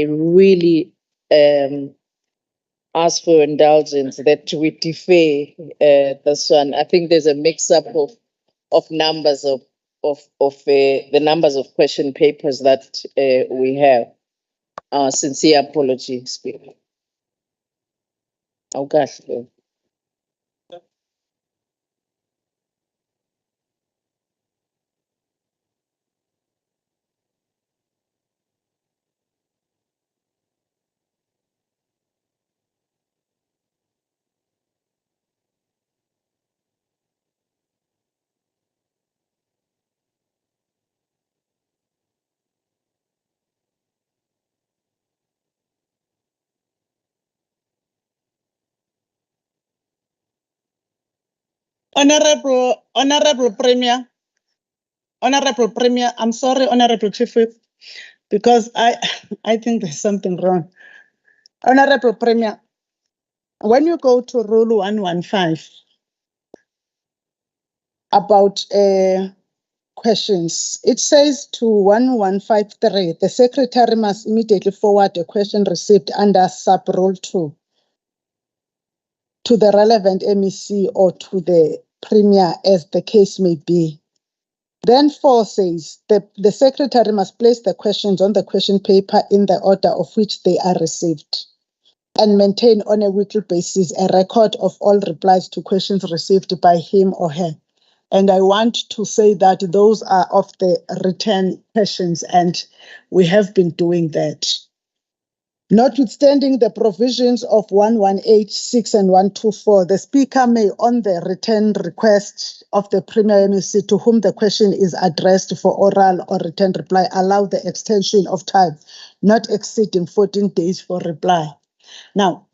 really ask for indulgence that we defer this one? I think there's a mix-up of numbers of the numbers of question papers that we have. Sincere apology, Speaker. Oh gosh. Honorable Premier, I'm sorry, Honorable Chief Whip, because I think there's something wrong. Honorable Premier, when you go to Rule 115 about questions, it says to 1153, the Secretary must immediately forward a question received under Sub-Rule 2 to the relevant MEC or to the Premier, as the case may be. Then 4 says the Secretary must place the questions on the question paper in the order of which they are received and maintain on a weekly basis a record of all replies to questions received by him or her. And I want to say that those are of the written questions, and we have been doing that. Notwithstanding the provisions of 1186 and 124, the Speaker may, on the written request of the Premier MEC to whom the question is addressed for oral or written reply, allow the extension of time not exceeding 14 days for reply. Now,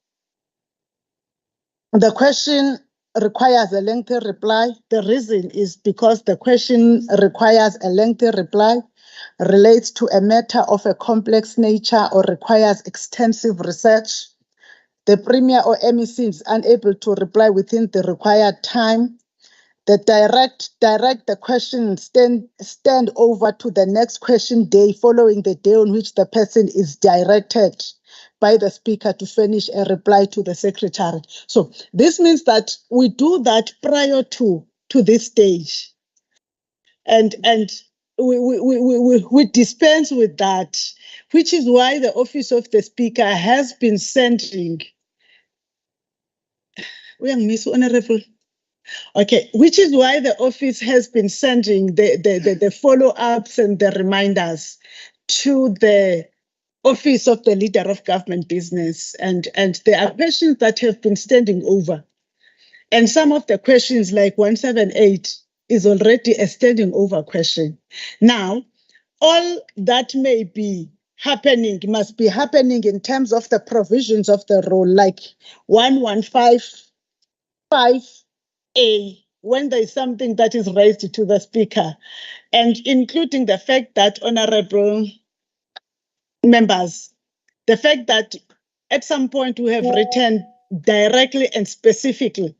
the question requires a lengthy reply. The reason is because the question requires a lengthy reply, relates to a matter of a complex nature, or requires extensive research. The Premier or MEC is unable to reply within the required time. The direct the question stand over to the next question day following the day on which the person is directed by the Speaker to furnish a reply to the Secretary. So this means that we do that prior to this stage. And we dispense with that, which is why the Office of the Speaker has been sending. Honorable. Okay, which is why the office has been sending the follow-ups and the reminders to the Office of the Leader of Government Business. And there are questions that have been standing over. And some of the questions, like 178, is already a standing over question. Now, all that may be happening must be happening in terms of the provisions of the rule, like 1155A, when there is something that is raised to the Speaker, and including the fact that, honorable members, the fact that at some point we have written directly and specifically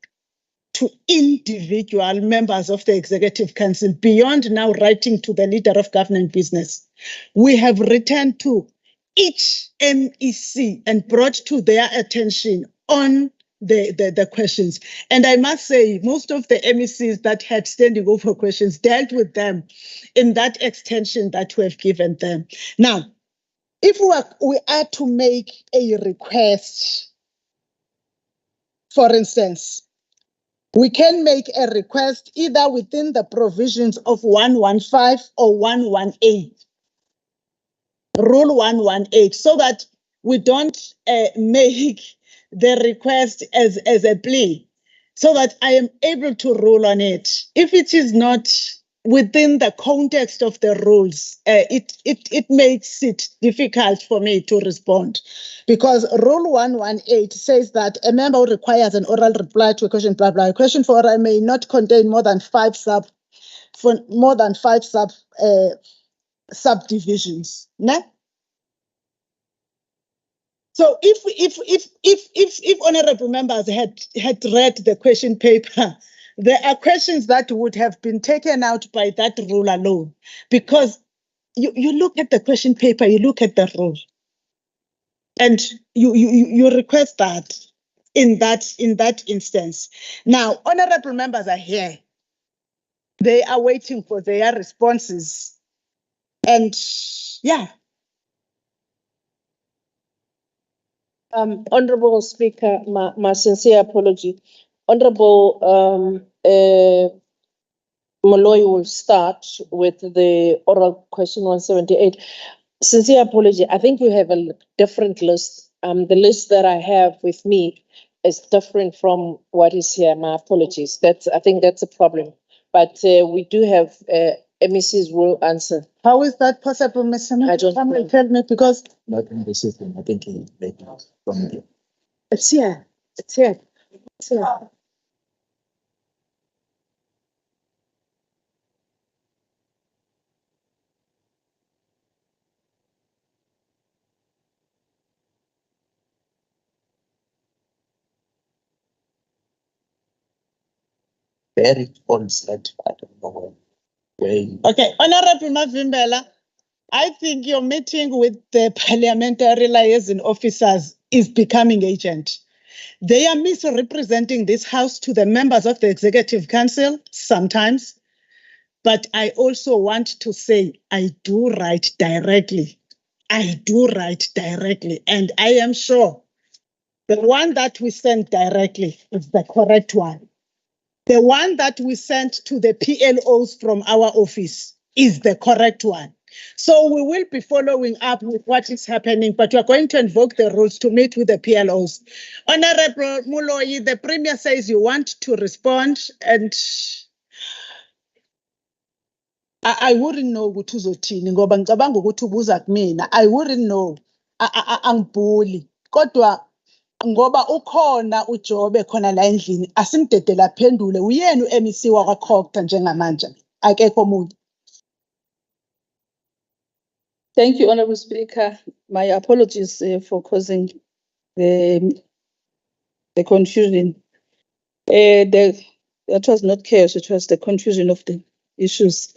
to individual members of the Executive Council, beyond now writing to the Leader of Government Business. We have written to each MEC and brought to their attention on the questions. And I must say, most of the MECs that had standing over questions dealt with them in that extension that we have given them. Now, if we are to make a request, for instance, we can make a request either within the provisions of 115 or 118, Rule 118, so that we don't make the request as a plea, so that I am able to rule on it. If it is not within the context of the rules, it makes it difficult for me to respond, because Rule 118 says that a member who requires an oral reply to a question, blah blah, a question for oral may not contain more than five subdivisions. Ne? So if honorable members had read the question paper, there are questions that would have been taken out by that rule alone, because you look at the question paper, you look at the rule, and you request that in that instance. Now, honorable members are here. They are waiting for their responses. And yeah. Honorable Speaker, my sincere apology. Honorable Molloy will start with the oral question 178. Sincere apology. I think you have a different list. The list that I have with me is different from what is here. My apologies. I think that's a problem. But we do have MECs will answer. How is that possible, Mr. Mayor? I don't Someone tell me, because not in the system. I think it may be from here. it's here. It's here. It's here. Very old slide. I don't know where. Okay, Honorable Mavimbela, I think your meeting with the parliamentary liaison officers is becoming agent. They are misrepresenting this house to the members of the Executive Council sometimes. But I also want to say I do write directly. I do write directly. And I am sure the one that we sent directly is the correct one. The one that we sent to the PLOs from our office is the correct one. So we will be following up with what is happening, but we're going to invoke the rules to meet with the PLOs. Honorable Muloyi, the Premier says you want to respond, and I wouldn't know ukuthi uzothini ngoba ngicabanga ukuthi ubuza kumina. I wouldn't know. Angibhuli. Kodwa ngoba ukhona uJobe khona la endlini, asimdedela aphendule. Uyena uMEC wakwaCogta njengamanje. Akekho omunye. Thank you, Honorable Speaker. My apologies for causing the confusion. That was not chaos, it was the confusion of the issues.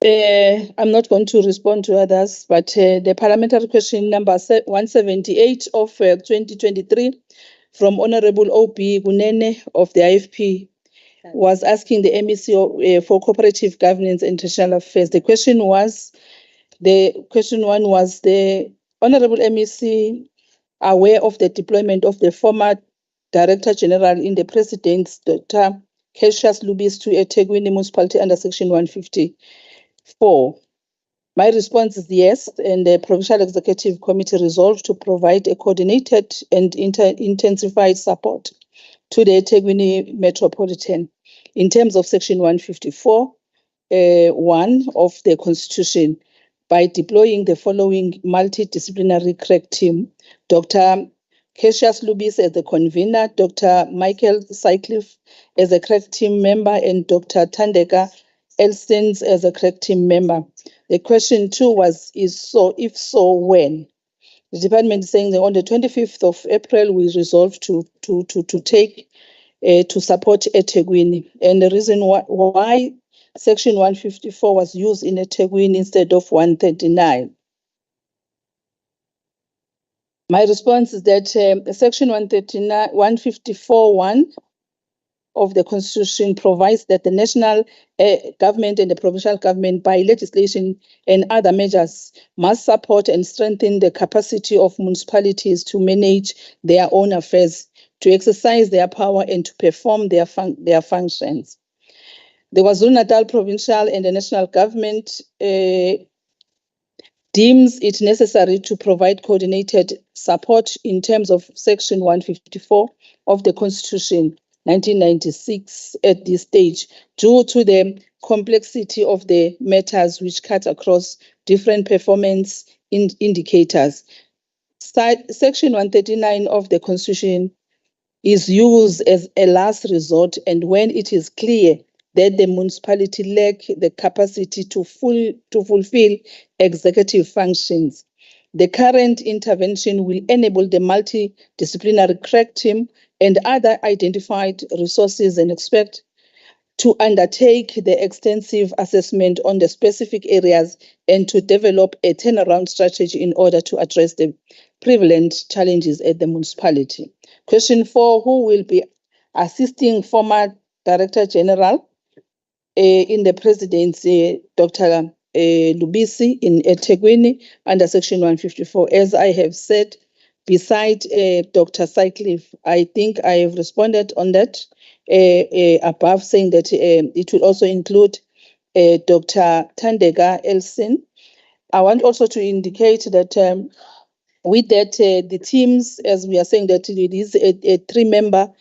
I'm not going to respond to others, but the parliamentary question number 178 of 2023 from Honorable O.B. Gunene of the IFP was asking the MEC for cooperative governance and international affairs. The question one was the Honorable MEC aware of the deployment of the former Director General in the President's Dr. Cassius Lubis to eThekwini Municipality under Section 154. My response is yes, and the Provincial Executive Committee resolved to provide a coordinated and intensified support to the eThekwini Metropolitan in terms of Section 154, 1 of the Constitution, by deploying the following multidisciplinary crack team: Dr. Cassius Lubis as the convener, Dr. Michael Sycliffe as a crack team member, and Dr. Tandeka Elstens as a crack team member. The question 2 was, if so, when? The department is saying that on the 25th of April, we resolved to support eThekwini. And the reason why Section 154 was used in eThekwini instead of 139. My response is that Section 154(1) of the Constitution provides that the national government and the provincial government, by legislation and other measures, must support and strengthen the capacity of municipalities to manage their own affairs, to exercise their power, and to perform their functions. The KwaZulu-Natal provincial and the national government deems it necessary to provide coordinated support in terms of Section 154 of the Constitution 1996 at this stage, due to the complexity of the matters which cut across different performance indicators. Section 139 of the Constitution is used as a last resort, and when it is clear that the municipality lack the capacity to fulfill executive functions. The current intervention will enable the multidisciplinary crack team and other identified resources and experts to undertake the extensive assessment on the specific areas and to develop a turnaround strategy in order to address the prevalent challenges at the municipality. Question 4, who will be assisting former Director General in the presidency, Dr. Lubisi in eThekwini under Section 154? As I have said, beside Dr. Sycliffe, I think I have responded on that above, saying that it will also include Dr. Thandeka Elson. I want also to indicate that with that, the teams, as we are saying, that it is a three-member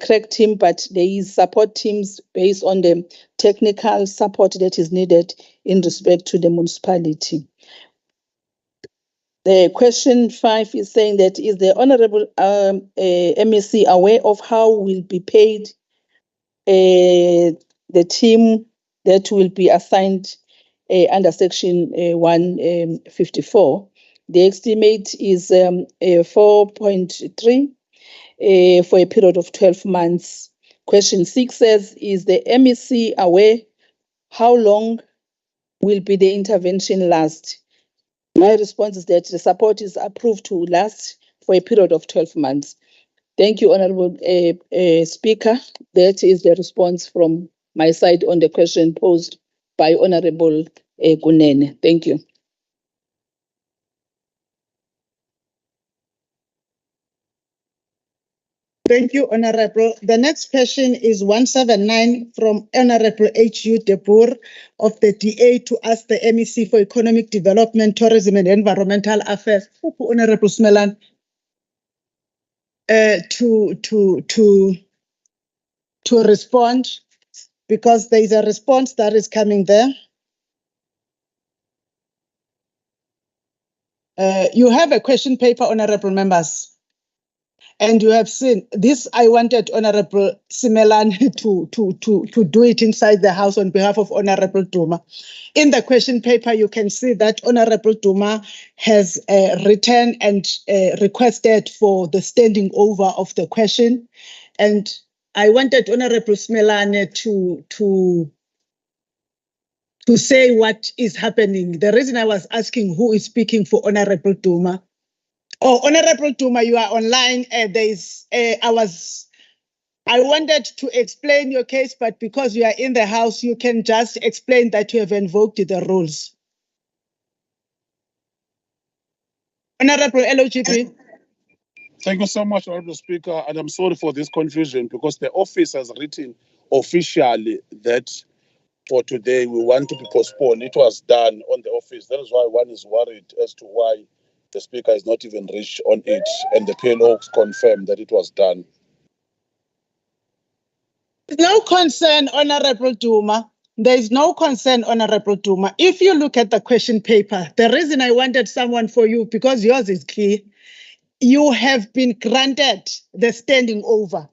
crack team, but there is support teams based on the technical support that is needed in respect to the municipality. The question 5 is saying that, is the Honorable MEC aware of how will be paid the team that will be assigned under Section 154? The estimate is 4.3 for a period of 12 months. Question 6 says, is the MEC aware how long will be the intervention last? My response is that the support is approved to last for a period of 12 months. Thank you, Honorable Speaker. That is the response from my side on the question posed by Honorable Kunene. Thank you. Thank you, Honorable. The next question is 179 from Honorable H.U. De Boer of the DA to ask the MEC for Economic Development, Tourism and Environmental Affairs, Honorable Smelan, to respond, because there is a response that is coming there. You have a question paper, honorable members, and you have seen this. I wanted Honorable Simelan to do it inside the House on behalf of Honorable Duma. In the question paper, you can see that Honorable Duma has written and requested for the standing over of the question, and I wanted Honorable Simelan to say what is happening. The reason I was asking who is speaking for Honorable Duma. Oh, Honorable Duma, you are online. I wanted to explain your case, but because you are in the House, you can just explain that you have invoked the rules. Honorable LOGP. Thank you so much, Honorable Speaker, and I'm sorry for this confusion, because the office has written officially that for today we want to be postponed. It was done on the office. That is why one is worried as to why the Speaker is not even reached on it, and the PLO confirmed that it was done. No concern, Honorable Duma. There is no concern, Honorable Duma. If you look at the question paper, the reason I wanted someone for you, because yours is clear, you have been granted the standing over.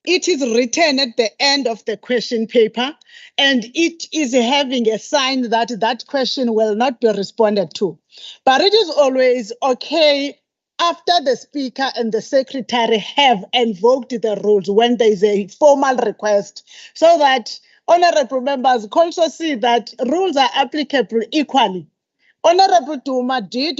It is written at the end of the question paper, and it is having a sign that that question will not be responded to. But it is always okay after the Speaker and the Secretary have invoked the rules when there is a formal request, so that honorable members also see that rules are applicable equally. Honorable Duma did